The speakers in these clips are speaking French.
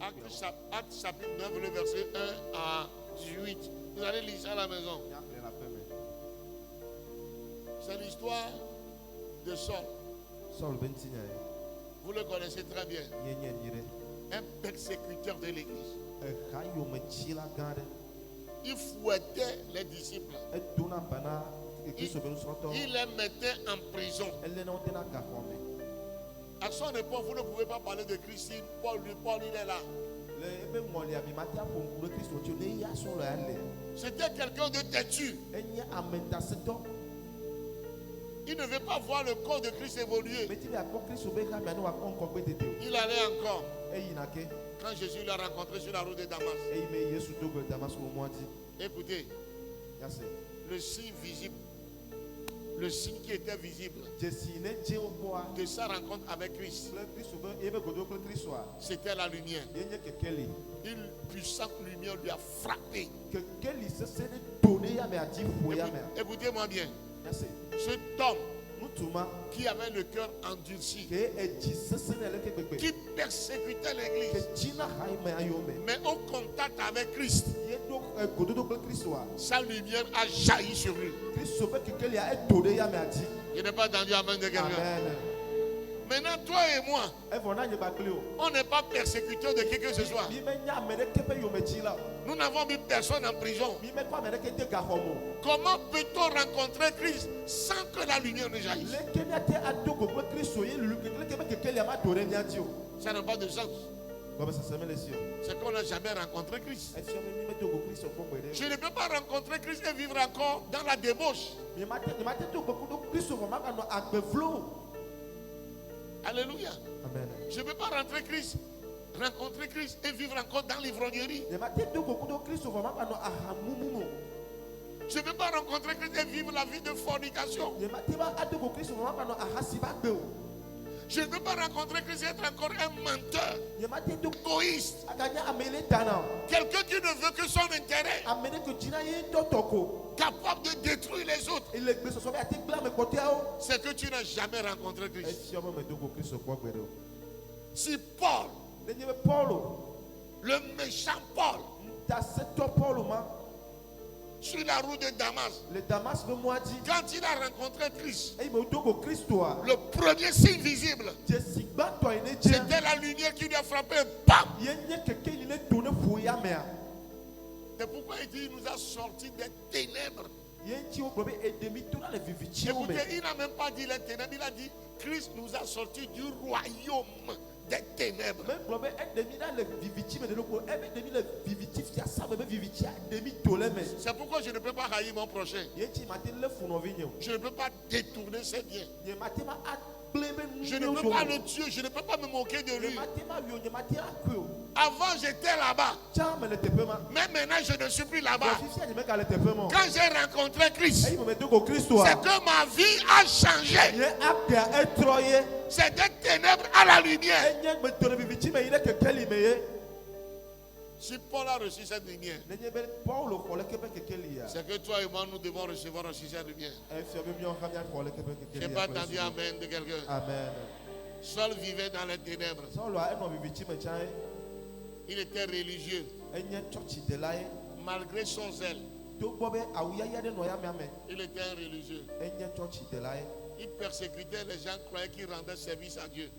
Acte chapitre 9, le verset 1 à 18. Vous allez lire ça à la maison. C'est l'histoire de Saul. Vous le connaissez très bien. Un persécuteur de l'église. Il fouettait les disciples. Il les mettait en prison. À son époque, vous ne pouvez pas parler de Christ si Paul il est là. C'était quelqu'un de têtu. Il ne veut pas voir le corps de Christ évoluer. Il allait encore. Quand Jésus l'a rencontré sur la route de Damas. Écoutez, le signe visible, le signe qui était visible de sa rencontre avec Christ, c'était la lumière. Une puissante lumière lui a frappé. Écoutez-moi bien. Cet homme qui avait le cœur endurci, qui persécutait l'église, mais au contact avec Christ, sa lumière a jailli sur lui. Je n'ai pas entendu amen de quelqu'un. Maintenant, toi et moi, on n'est pas persécuteur de qui que ce soit. Nous n'avons mis personne en prison. Comment peut-on rencontrer Christ sans que la lumière ne jaillisse? Ça n'a pas de sens. C'est qu'on n'a jamais rencontré Christ. Je ne peux pas rencontrer Christ et vivre encore dans la débauche. Alléluia. Amen. Je ne peux pas rencontrer Christ et vivre encore dans l'ivrognerie. Je ne peux pas rencontrer Christ et vivre la vie de fornication. Je ne peux pas rencontrer Christ et être encore un menteur, égoïste, quelqu'un qui ne veut que son intérêt, capable de détruire les autres. C'est que tu n'as jamais rencontré Christ. Si Paul, le méchant Paul, sur la route de Damas, quand il a rencontré Christ, le premier signe visible, c'était la lumière qui lui a frappé. Bam! C'est pourquoi il dit il nous a sortis des ténèbres. Écoutez, il n'a même pas dit les ténèbres, il a dit Christ nous a sortis du royaume des ténèbres. C'est pourquoi je ne peux pas haïr mon prochain. Je ne peux pas détourner ses biens. Je ne peux pas le tuer, je ne peux pas me moquer de lui. Avant j'étais là-bas, mais maintenant je ne suis plus là-bas. Quand j'ai rencontré Christ, c'est que ma vie a changé. C'est des ténèbres à la lumière. Si Paul a reçu cette lumière, c'est que toi et moi nous devons recevoir aussi cette lumière. Je n'ai pas entendu amen de quelqu'un. Amen. Saul vivait dans les ténèbres. Il était religieux. Malgré son zèle, il était un religieux. Il persécutait les gens, croyaient qu'il rendait service à Dieu.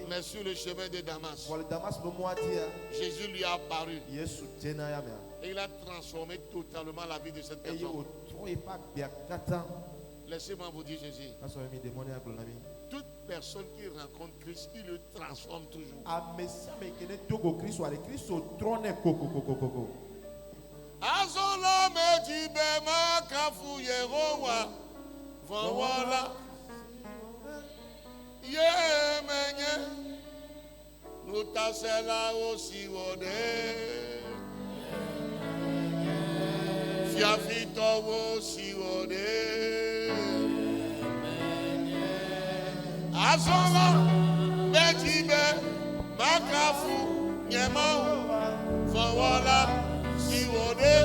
Mais sur le chemin de Damas, Jésus lui a apparu. Et il a transformé totalement la vie de cette personne. Laissez-moi vous dire ceci. Toute personne qui rencontre Christ, il le transforme toujours. Azola mejibe makafu yehowa vawala yemenye nutasela osiwode fiafito osiwode Azola mejibe makafu yehowa vawala siwode